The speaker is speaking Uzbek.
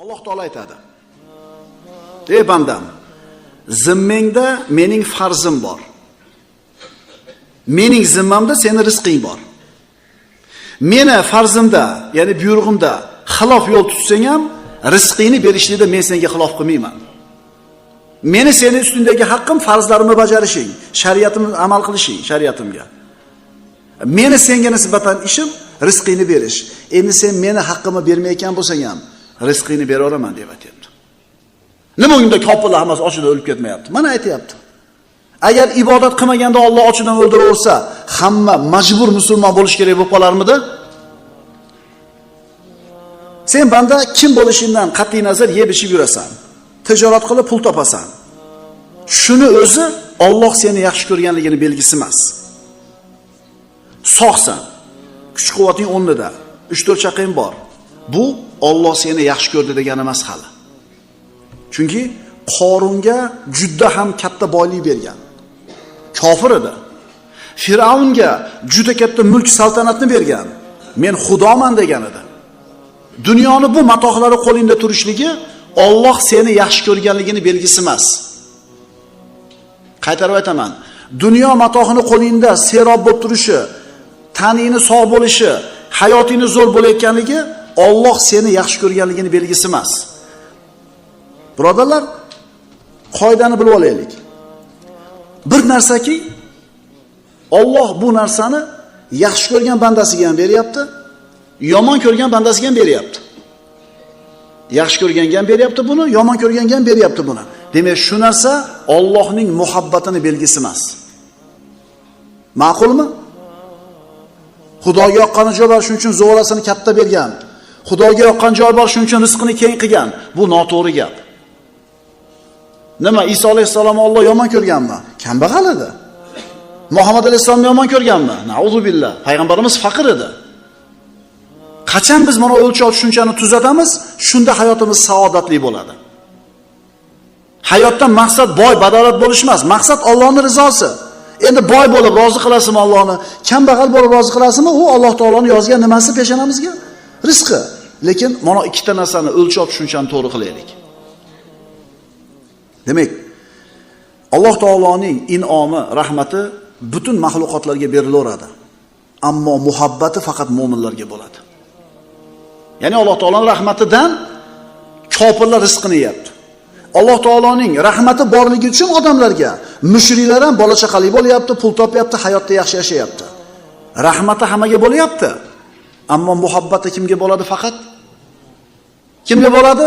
Alloh taolo aytadi: "Ey bandam, zimmangda mening farzim bor. Mening zimmamda seni rizqing bor. Meni farzimda, ya'ni buyrug'imda xilof yo'l tutsang ham, rizqingni berishlikda men senga xilof qilmayman. Meni seni ustundagi haqqim farzlarimni bajarishing, shariatimga amal qilishing, shariatimga. Meni senga nisbatan ishim rizqingni berish. Endi sen meni haqqimni bermayotgan bo'lsang ham, rizqingni beraveraman" deb aytayapti. Nima unda kofirlar hammasi ochidan o'lib ketmayapti? Mana aytayapti. Agar ibodat qilmaganda Alloh ochidan o'ldiraversa, hamma majbur musulmon bo'lish kerak bo'lib qolarmidi? Sen banda kim bo'lishingdan qat'iy nazar yeb ichib yurasan, tijorat qilib pul topasan. Shuni o'zi Alloh seni yaxshi ko'rganligini belgisi emas. Sog'san, kuch-quvvating o'rnida, 3-4 chaqing bor. Bu Alloh seni yaxshi ko'rdi degani emas hali. Chunki Qorunga juda ham katta boylik bergan. Kofir edi. Fir'avnga juda katta mulk saltanatni bergan. Men Xudoman degan edi. Dunyoni bu matohlari qo'lingda turishligi Alloh seni yaxshi ko'rganligini belgisi emas. Qaytarib aytaman. Dunyo matohini qo'lingda serob bo'lib turishi, taningni sog' bo'lishi, hayotingni zo'r bo'layotganligi Alloh seni yaxshi ko'rganligini belgisi emas. Birodarlar, qoidani bilib olaylik. Bir narsaki Alloh bu narsani yaxshi ko'rgan bandasiga ham beryapti, yomon ko'rgan bandasiga ham beryapti. Yaxshi ko'rganga ham beryapti buni, yomon ko'rganga ham beryapti buni. Demak, shu narsa Allohning muhabbatini belgisi emas. Ma'qulmi? Xudoga yoqqani joy bor, shuning uchun zo'rasini katta bergan. Xudoga yoqqan joy bor, shuning uchun rizqini keng qilgan. Bu noto'g'ri gap. Nima, Iso alayhisalomni Alloh yomon ko'rganmi? Kambag'al edi. Muhammad alayhisalomni yomon ko'rganmi? Nauzubillah. Payg'ambarimiz faqir edi. Qachon biz mana o'lchov tushunchani tuzatamiz, shunda hayotimiz saodatli bo'ladi. Hayotdan maqsad boy, badolat bo'lish emas, maqsad Allohning rizosi. Endi boy bo'lib rozi qilasizmi Allohni, kambag'al bo'lib rozi qilasizmi? U Alloh taoloning yozgan nimasi peshonamizga? Rizqi. Lekin mana ikkita narsani o'lchov tushunchani to'g'ri qilaylik. Demak, Alloh taoloning in'omi, rahmati butun mahluqotlarga berilaveradi. Ammo muhabbati faqat mu'minlarga bo'ladi. Ya'ni Alloh taoloning rahmatidan kofirlar rizqini yeyapti. Alloh taoloning rahmati borligi uchun odamlarga mushriklar ham bola chaqali bo'lyapti, pul topyapti, hayotda yaxshi yashayapti. Rahmati hammaga bo'lyapti. Ammo muhabbati kimga bo'ladi faqat? Kimga bo'ladi?